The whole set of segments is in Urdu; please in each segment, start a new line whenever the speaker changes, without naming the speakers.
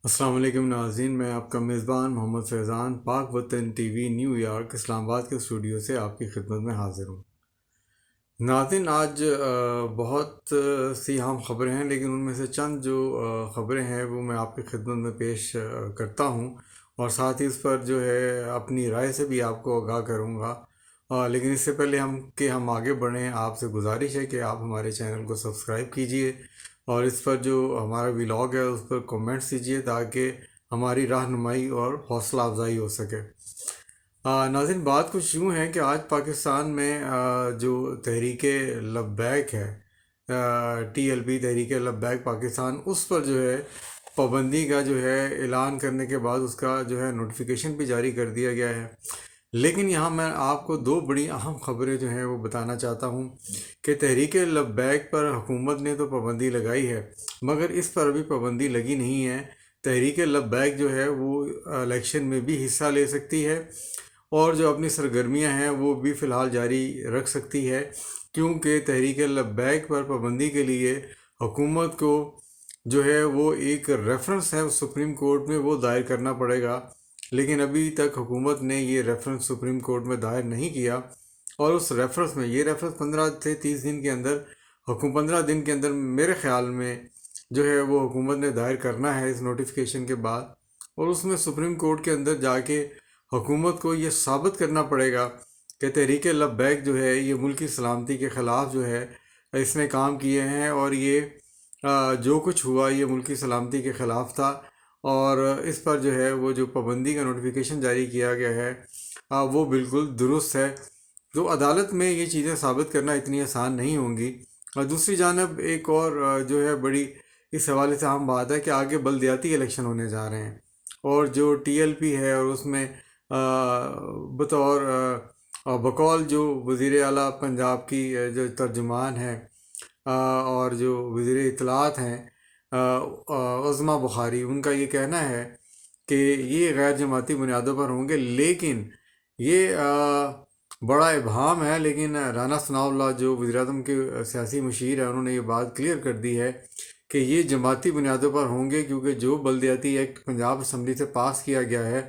السلام علیکم ناظرین، میں آپ کا میزبان محمد فیضان پاک وطن ٹی وی نیو یارک اسلام آباد کے اسٹوڈیو سے آپ کی خدمت میں حاضر ہوں۔ ناظرین، آج بہت سی اہم خبریں ہیں، لیکن ان میں سے چند جو خبریں ہیں وہ میں آپ کی خدمت میں پیش کرتا ہوں، اور ساتھ ہی اس پر جو ہے اپنی رائے سے بھی آپ کو آگاہ کروں گا۔ لیکن اس سے پہلے ہم آگے بڑھیں، آپ سے گزارش ہے کہ آپ ہمارے چینل کو سبسکرائب کیجئے، اور اس پر جو ہمارا ولاگ ہے اس پر کومنٹس دیجیے تاکہ ہماری رہنمائی اور حوصلہ افزائی ہو سکے۔ ناظرین، بات کچھ یوں ہے کہ آج پاکستان میں جو تحریک لبیک ہے، TLP تحریک لبیک پاکستان، اس پر جو ہے پابندی کا جو ہے اعلان کرنے کے بعد اس کا جو ہے نوٹیفیکیشن بھی جاری کر دیا گیا ہے۔ لیکن یہاں میں آپ کو دو بڑی اہم خبریں جو ہیں وہ بتانا چاہتا ہوں کہ تحریک لبیک پر حکومت نے تو پابندی لگائی ہے، مگر اس پر ابھی پابندی لگی نہیں ہے۔ تحریک لبیک جو ہے وہ الیکشن میں بھی حصہ لے سکتی ہے، اور جو اپنی سرگرمیاں ہیں وہ بھی فی الحال جاری رکھ سکتی ہے، کیونکہ تحریک لبیک پر پابندی کے لیے حکومت کو جو ہے وہ ایک ریفرنس ہے سپریم کورٹ میں وہ دائر کرنا پڑے گا۔ لیکن ابھی تک حکومت نے یہ ریفرنس سپریم کورٹ میں دائر نہیں کیا، اور اس ریفرنس میں یہ ریفرنس 15 سے 30 دن کے اندر 15 دن کے اندر میرے خیال میں جو ہے وہ حکومت نے دائر کرنا ہے اس نوٹیفیکیشن کے بعد، اور اس میں سپریم کورٹ کے اندر جا کے حکومت کو یہ ثابت کرنا پڑے گا کہ تحریک لبیک جو ہے یہ ملک کی سلامتی کے خلاف جو ہے اس نے کام کیے ہیں، اور یہ جو کچھ ہوا یہ ملک کی سلامتی کے خلاف تھا، اور اس پر جو ہے وہ جو پابندی کا نوٹیفیکیشن جاری کیا گیا ہے وہ بالکل درست ہے۔ تو عدالت میں یہ چیزیں ثابت کرنا اتنی آسان نہیں ہوں گی۔ اور دوسری جانب ایک اور جو ہے بڑی اس حوالے سے اہم بات ہے کہ آگے بلدیاتی الیکشن ہونے جا رہے ہیں، اور جو TLP ہے اور اس میں بطور بقول جو وزیر اعلیٰ پنجاب کی جو ترجمان ہے اور جو وزیر اطلاعات ہیں عظمیٰ بخاری، ان کا یہ کہنا ہے کہ یہ غیر جماعتی بنیادوں پر ہوں گے، لیکن یہ بڑا ابہام ہے۔ لیکن رانا ثناء اللہ جو وزیراعظم کے سیاسی مشیر ہیں، انہوں نے یہ بات کلیئر کر دی ہے کہ یہ جماعتی بنیادوں پر ہوں گے، کیونکہ جو بلدیاتی ایکٹ پنجاب اسمبلی سے پاس کیا گیا ہے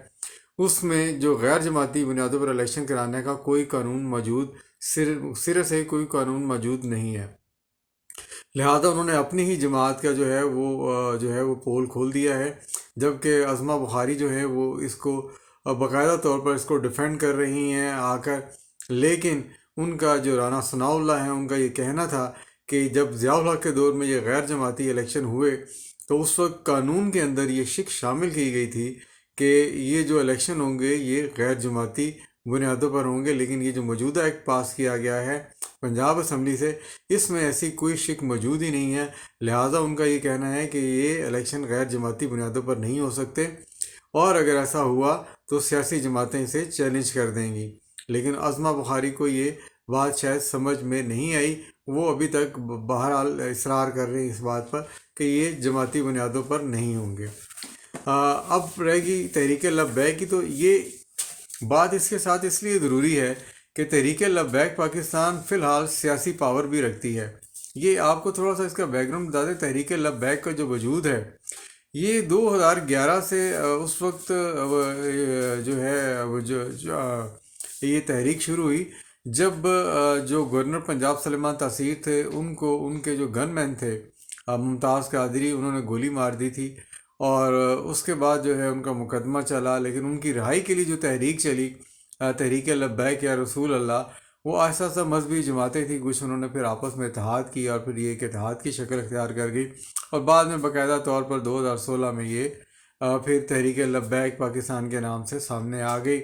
اس میں جو غیر جماعتی بنیادوں پر الیکشن کرانے کا کوئی قانون موجود سرے سے کوئی قانون موجود نہیں ہے۔ لہذا انہوں نے اپنی ہی جماعت کا جو ہے وہ پول کھول دیا ہے، جبکہ عظمیٰ بخاری جو ہے وہ اس کو باقاعدہ طور پر اس کو ڈیفینڈ کر رہی ہیں آ کر۔ لیکن ان کا جو رانا ثناء اللہ ہیں، ان کا یہ کہنا تھا کہ جب ضیاء الحق کے دور میں یہ غیر جماعتی الیکشن ہوئے تو اس وقت قانون کے اندر یہ شک شامل کی گئی تھی کہ یہ جو الیکشن ہوں گے یہ غیر جماعتی بنیادوں پر ہوں گے، لیکن یہ جو موجودہ ایکٹ پاس کیا گیا ہے پنجاب اسمبلی سے، اس میں ایسی کوئی شک موجود ہی نہیں ہے۔ لہٰذا ان کا یہ کہنا ہے کہ یہ الیکشن غیر جماعتی بنیادوں پر نہیں ہو سکتے، اور اگر ایسا ہوا تو سیاسی جماعتیں اسے چیلنج کر دیں گی۔ لیکن عظمیٰ بخاری کو یہ بات شاید سمجھ میں نہیں آئی، وہ ابھی تک بہرحال اصرار کر رہے ہیں اس بات پر کہ یہ جماعتی بنیادوں پر نہیں ہوں گے۔ اب رہے گی تحریک لبیک کی، تو یہ بات اس کے ساتھ اس لیے ضروری ہے کہ تحریک لبیک پاکستان فی الحال سیاسی پاور بھی رکھتی ہے۔ یہ آپ کو تھوڑا سا اس کا بیک گراؤنڈ بتا دیں، تحریک لبیک کا جو وجود ہے یہ 2011 سے اس وقت جو ہے یہ تحریک شروع ہوئی جب جو گورنر پنجاب سلیمان تاثیر تھے ان کو ان کے جو گن مین تھے ممتاز قادری، انہوں نے گولی مار دی تھی، اور اس کے بعد جو ہے ان کا مقدمہ چلا، لیکن ان کی رہائی کے لیے جو تحریک چلی تحریک لبیک یا رسول اللہ، وہ آہستہ آہستہ مذہبی جماعتیں تھیں کچھ، انہوں نے پھر آپس میں اتحاد کی اور پھر یہ ایک اتحاد کی شکل اختیار کر گئی، اور بعد میں باقاعدہ طور پر 2016 میں یہ پھر تحریک لبیک پاکستان کے نام سے سامنے آ گئی،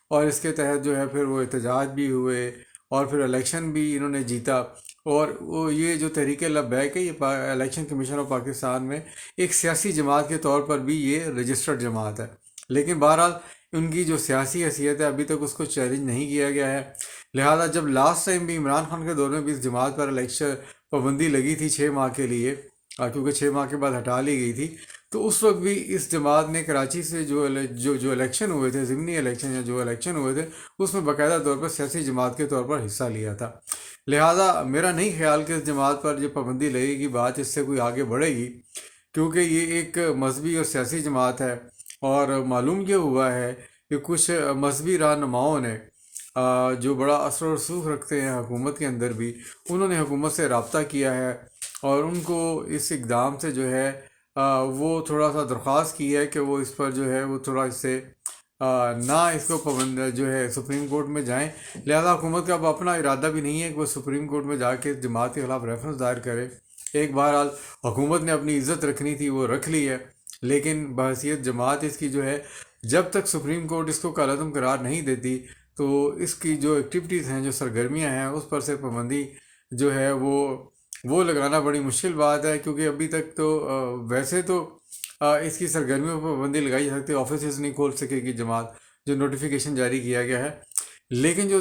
اور اس کے تحت جو ہے پھر وہ احتجاج بھی ہوئے اور پھر الیکشن بھی انہوں نے جیتا۔ اور وہ یہ جو تحریک لبیک ہے یہ الیکشن کمیشن آف پاکستان میں ایک سیاسی جماعت کے طور پر بھی یہ رجسٹرڈ جماعت ہے، لیکن بہرحال ان کی جو سیاسی حیثیت ہے ابھی تک اس کو چیلنج نہیں کیا گیا ہے۔ لہذا جب لاسٹ ٹائم بھی عمران خان کے دور میں بھی اس جماعت پر الیکشن پابندی لگی تھی 6 ماہ کے لیے، کیونکہ 6 ماہ کے بعد ہٹا لی گئی تھی، تو اس وقت بھی اس جماعت نے کراچی سے جو الیکشن ہوئے تھے، ضمنی الیکشن یا جو الیکشن ہوئے تھے، اس میں باقاعدہ طور پر سیاسی جماعت کے طور پر حصہ لیا تھا۔ لہذا میرا نہیں خیال کہ اس جماعت پر جو پابندی لگے گی بات اس سے کوئی آگے بڑھے گی، کیونکہ یہ ایک مذہبی اور سیاسی جماعت ہے، اور معلوم یہ ہوا ہے کہ کچھ مذہبی رہنماؤں نے جو بڑا اثر و رسوخ رکھتے ہیں حکومت کے اندر بھی، انہوں نے حکومت سے رابطہ کیا ہے اور ان کو اس اقدام سے جو ہے وہ تھوڑا سا درخواست کی ہے کہ وہ اس پر جو ہے وہ تھوڑا اس سے نہ اس کو پابند جو ہے سپریم کورٹ میں جائیں۔ لہذا حکومت کا اب اپنا ارادہ بھی نہیں ہے کہ وہ سپریم کورٹ میں جا کے جماعت کے خلاف ریفرنس دائر کرے۔ ایک بہرحال حکومت نے اپنی عزت رکھنی تھی، وہ رکھ لی ہے، لیکن بحیثیت جماعت اس کی جو ہے جب تک سپریم کورٹ اس کو کالعدم قرار نہیں دیتی تو اس کی جو ایکٹیویٹیز ہیں، جو سرگرمیاں ہیں، اس پر سے پابندی جو ہے وہ لگانا بڑی مشکل بات ہے، کیونکہ ابھی تک تو ویسے تو اس کی سرگرمیوں پر پابندی لگائی جا سکتی ہے، آفیسز نہیں کھول سکے گی جماعت، جو نوٹیفیکیشن جاری کیا گیا ہے، لیکن جو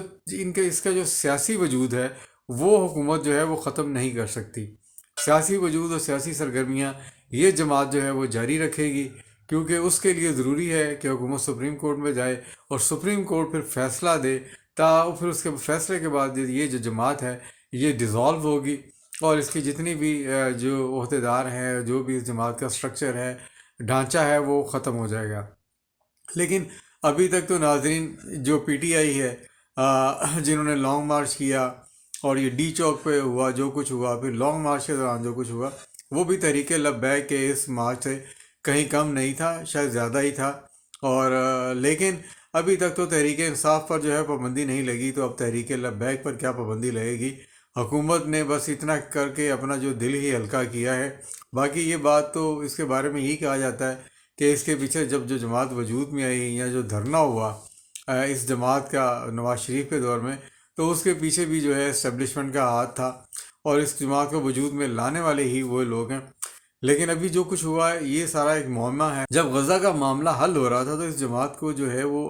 اس کا جو سیاسی وجود ہے وہ حکومت جو ہے وہ ختم نہیں کر سکتی۔ سیاسی وجود اور سیاسی سرگرمیاں یہ جماعت جو ہے وہ جاری رکھے گی، کیونکہ اس کے لیے ضروری ہے کہ حکومت سپریم کورٹ میں جائے اور سپریم کورٹ پھر فیصلہ دے، پھر اس کے فیصلے کے بعد یہ جو جماعت ہے یہ ڈیزالو ہوگی، اور اس کی جتنی بھی جو عہدیدار ہیں، جو بھی اس جماعت کا سٹرکچر ہے، ڈھانچہ ہے، وہ ختم ہو جائے گا۔ لیکن ابھی تک تو ناظرین جو پی ٹی آئی ہے جنہوں نے لانگ مارچ کیا، اور یہ ڈی چوک پہ ہوا جو کچھ ہوا، پھر لانگ مارچ کے دوران جو کچھ ہوا، وہ بھی تحریک لبیک کے اس مارچ سے کہیں کم نہیں تھا، شاید زیادہ ہی تھا۔ اور لیکن ابھی تک تو تحریک انصاف پر جو ہے پابندی نہیں لگی، تو اب تحریک لبیک پر کیا پابندی لگے گی؟ حکومت نے بس اتنا کر کے اپنا جو دل ہی ہلکا کیا ہے۔ باقی یہ بات تو اس کے بارے میں یہی کہا جاتا ہے کہ اس کے پیچھے جب جو جماعت وجود میں آئی یا جو دھرنا ہوا اس جماعت کا نواز شریف کے دور میں، تو اس کے پیچھے بھی جو ہے اسٹیبلشمنٹ کا ہاتھ تھا، اور اس جماعت کو وجود میں لانے والے ہی وہ لوگ ہیں۔ لیکن ابھی جو کچھ ہوا ہے یہ سارا ایک معمہ ہے۔ جب غزہ کا معاملہ حل ہو رہا تھا تو اس جماعت کو جو ہے وہ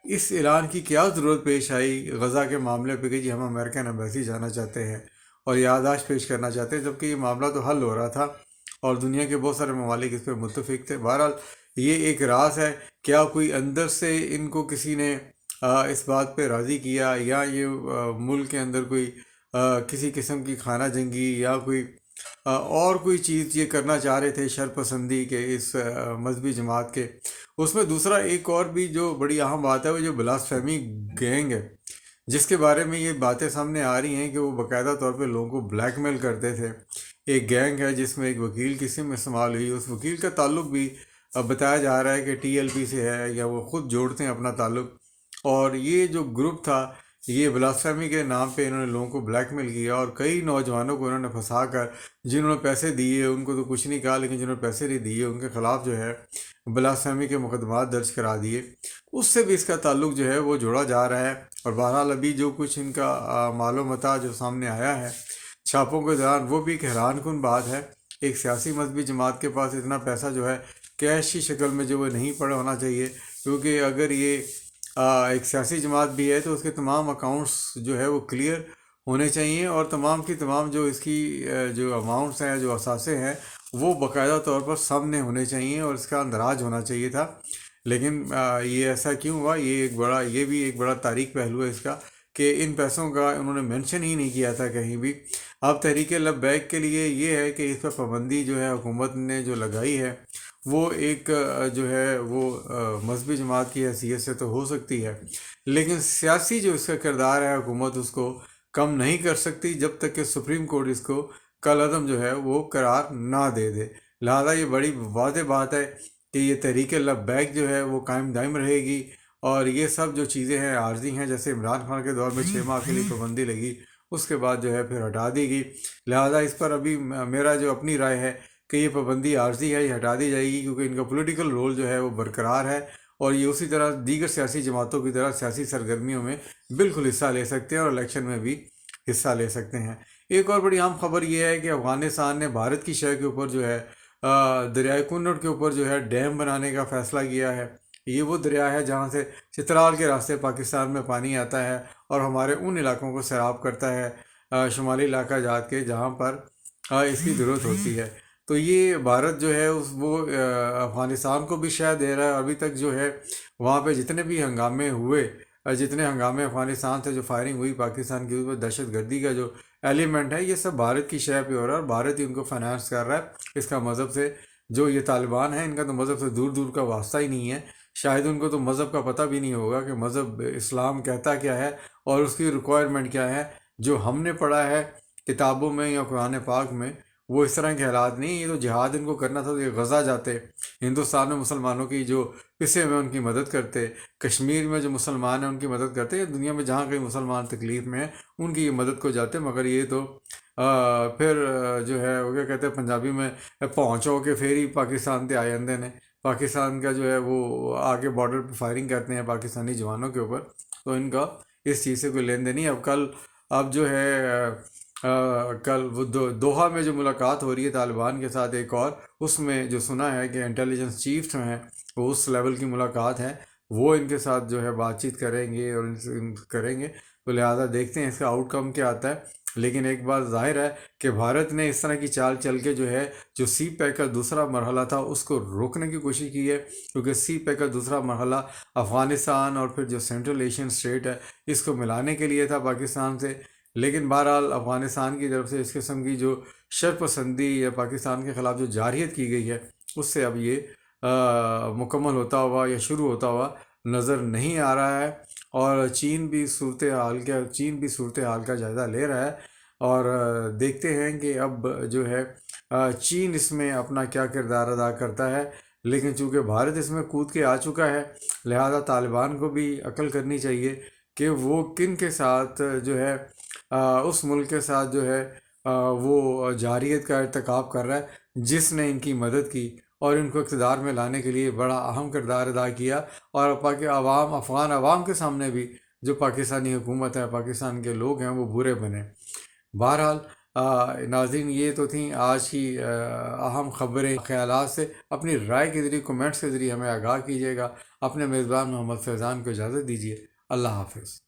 اس اعلان کی کیا ضرورت پیش آئی غزہ کے معاملے پہ کہ جی ہم امریکن ایمبیسی جانا چاہتے ہیں اور یادداشت پیش کرنا چاہتے ہیں، جبکہ یہ معاملہ تو حل ہو رہا تھا اور دنیا کے بہت سارے ممالک اس پہ متفق تھے۔ بہرحال یہ ایک راز ہے، کیا کوئی اندر سے ان کو کسی نے اس بات پہ راضی کیا، یا یہ ملک کے اندر کوئی کسی قسم کی خانہ جنگی یا کوئی اور کوئی چیز یہ کرنا چاہ رہے تھے، شر پسندی کے اس مذہبی جماعت کے۔ اس میں دوسرا ایک اور بھی جو بڑی اہم بات ہے، وہ جو بلاسفیمی گینگ ہے، جس کے بارے میں یہ باتیں سامنے آ رہی ہیں کہ وہ باقاعدہ طور پہ لوگوں کو بلیک میل کرتے تھے۔ ایک گینگ ہے جس میں ایک وکیل کی سم استعمال ہوئی، اس وکیل کا تعلق بھی بتایا جا رہا ہے کہ ٹی ایل پی سے ہے، یا وہ خود جوڑتے ہیں اپنا تعلق۔ اور یہ جو گروپ تھا یہ بلاسفیمی کے نام پہ انہوں نے لوگوں کو بلیک میل کیا، اور کئی نوجوانوں کو انہوں نے پھنسا کر، جنہوں نے پیسے دیے ان کو تو کچھ نہیں کہا، لیکن جنہوں نے پیسے نہیں دیے ان کے خلاف جو ہے بلاسفیمی کے مقدمات درج کرا دیے۔ اس سے بھی اس کا تعلق جو ہے وہ جوڑا جا رہا ہے۔ اور بہرحال ابھی جو کچھ ان کا مال و متاع جو سامنے آیا ہے چھاپوں کے دوران، وہ بھی ایک حیران کن بات ہے۔ ایک سیاسی مذہبی جماعت کے پاس اتنا پیسہ جو ہے کیش کی شکل میں جو وہ نہیں پڑا ہونا چاہیے، کیونکہ اگر یہ ایک سیاسی جماعت بھی ہے تو اس کے تمام اکاؤنٹس جو ہے وہ کلیئر ہونے چاہیے، اور تمام کی تمام جو اس کی جو اماؤنٹس ہیں، جو اثاثے ہیں، وہ باقاعدہ طور پر سامنے ہونے چاہیے، اور اس کا اندراج ہونا چاہیے تھا۔ لیکن یہ ایسا کیوں ہوا؟ یہ بھی ایک بڑا تاریخ پہلو ہے اس کا، کہ ان پیسوں کا انہوں نے مینشن ہی نہیں کیا تھا کہیں بھی۔ اب تحریک لبیک کے لیے یہ ہے کہ اس پر پابندی جو ہے حکومت نے جو لگائی ہے وہ ایک جو ہے وہ مذہبی جماعت کی حیثیت سے تو ہو سکتی ہے، لیکن سیاسی جو اس کا کردار ہے حکومت اس کو کم نہیں کر سکتی جب تک کہ سپریم کورٹ اس کو کالعدم جو ہے وہ قرار نہ دے دے۔ لہذا یہ بڑی واضح بات ہے کہ یہ تحریک لبیک جو ہے وہ قائم دائم رہے گی، اور یہ سب جو چیزیں ہیں عارضی ہیں، جیسے عمران خان کے دور میں 6 ماہ کے لیے پابندی لگی، اس کے بعد جو ہے پھر ہٹا دی گئی۔ لہذا اس پر ابھی میرا جو اپنی رائے ہے کہ یہ پابندی عارضی ہے، یہ ہٹا دی جائے گی، کیونکہ ان کا پولیٹیکل رول جو ہے وہ برقرار ہے، اور یہ اسی طرح دیگر سیاسی جماعتوں کی طرح سیاسی سرگرمیوں میں بالکل حصہ لے سکتے ہیں، اور الیکشن میں بھی حصہ لے سکتے ہیں۔ ایک اور بڑی اہم خبر یہ ہے کہ افغانستان نے بھارت کی شہر کے اوپر جو ہے دریائے کنڑ کے اوپر جو ہے ڈیم بنانے کا فیصلہ کیا ہے۔ یہ وہ دریا ہے جہاں سے چترال کے راستے پاکستان میں پانی آتا ہے، اور ہمارے ان علاقوں کو سیراب کرتا ہے، شمالی علاقہ جات کے، جہاں پر اس کی ضرورت ہوتی ہے۔ تو یہ بھارت جو ہے وہ افغانستان کو بھی شہ دے رہا ہے۔ ابھی تک جو ہے وہاں پہ جتنے بھی ہنگامے ہوئے، جتنے ہنگامے افغانستان سے جو فائرنگ ہوئی پاکستان کی، اس میں دہشت گردی کا جو ایلیمنٹ ہے، یہ سب بھارت کی شہ پہ ہو رہا ہے، اور بھارت ہی ان کو فائنانس کر رہا ہے۔ اس کا مذہب سے جو یہ طالبان ہیں ان کا تو مذہب سے دور دور کا واسطہ ہی نہیں ہے، شاید ان کو تو مذہب کا پتہ بھی نہیں ہوگا کہ مذہب اسلام کہتا کیا ہے اور اس کی ریکوائرمنٹ کیا ہے۔ جو ہم نے پڑھا ہے کتابوں میں یا قرآن پاک میں وہ اس طرح کے حالات نہیں۔ یہ تو جہاد ان کو کرنا تھا تو یہ غزہ جاتے، ہندوستان میں مسلمانوں کی جو پسے میں ان کی مدد کرتے، کشمیر میں جو مسلمان ہیں ان کی مدد کرتے، یا دنیا میں جہاں کئی مسلمان تکلیف میں ہیں ان کی مدد کو جاتے۔ مگر یہ تو پھر جو ہے وہ کیا کہتے ہیں پنجابی میں، پہنچو کے پھر ہی پاکستان تے آئے اندے نے، پاکستان کا جو ہے وہ آگے بارڈر پہ فائرنگ کرتے ہیں پاکستانی جوانوں کے اوپر، تو ان کا اس چیز سے کوئی لین دین نہیں۔ اب جو ہے کل وہ دوحہ میں جو ملاقات ہو رہی ہے طالبان کے ساتھ ایک اور، اس میں جو سنا ہے کہ انٹیلیجنس چیف جو ہیں وہ اس لیول کی ملاقات ہے، وہ ان کے ساتھ جو ہے بات چیت کریں گے اور ان سے کریں گے، تو لہٰذا دیکھتے ہیں اس کا آؤٹ کم کیا آتا ہے۔ لیکن ایک بات ظاہر ہے کہ بھارت نے اس طرح کی چال چل کے جو ہے جو سی پیک کا دوسرا مرحلہ تھا اس کو روکنے کی کوشش کی ہے، کیونکہ سی پیک کا دوسرا مرحلہ افغانستان اور پھر جو سینٹرل ایشین اسٹیٹ ہے اس کو ملانے کے لیے تھا پاکستان سے۔ لیکن بہرحال افغانستان کی طرف سے اس قسم کی جو شرپسندی یا پاکستان کے خلاف جو جارحیت کی گئی ہے اس سے اب یہ مکمل ہوتا ہوا یا شروع ہوتا ہوا نظر نہیں آ رہا ہے، اور چین بھی صورتحال کا جائزہ لے رہا ہے، اور دیکھتے ہیں کہ اب جو ہے چین اس میں اپنا کیا کردار ادا کرتا ہے۔ لیکن چونکہ بھارت اس میں کود کے آ چکا ہے، لہذا طالبان کو بھی عقل کرنی چاہیے کہ وہ کن کے ساتھ جو ہے اس ملک کے ساتھ جو ہے وہ جارحیت کا ارتکاب کر رہا ہے جس نے ان کی مدد کی اور ان کو اقتدار میں لانے کے لیے بڑا اہم کردار ادا کیا، اور افغان عوام کے سامنے بھی جو پاکستانی حکومت ہے، پاکستان کے لوگ ہیں وہ برے بنے۔ بہرحال ناظرین، یہ تو تھیں آج کی اہم خبریں۔ خیالات سے اپنی رائے کے ذریعے کومنٹس کے ذریعے ہمیں آگاہ کیجیے گا۔ اپنے میزبان محمد فیضان کو اجازت دیجیے۔ اللہ حافظ۔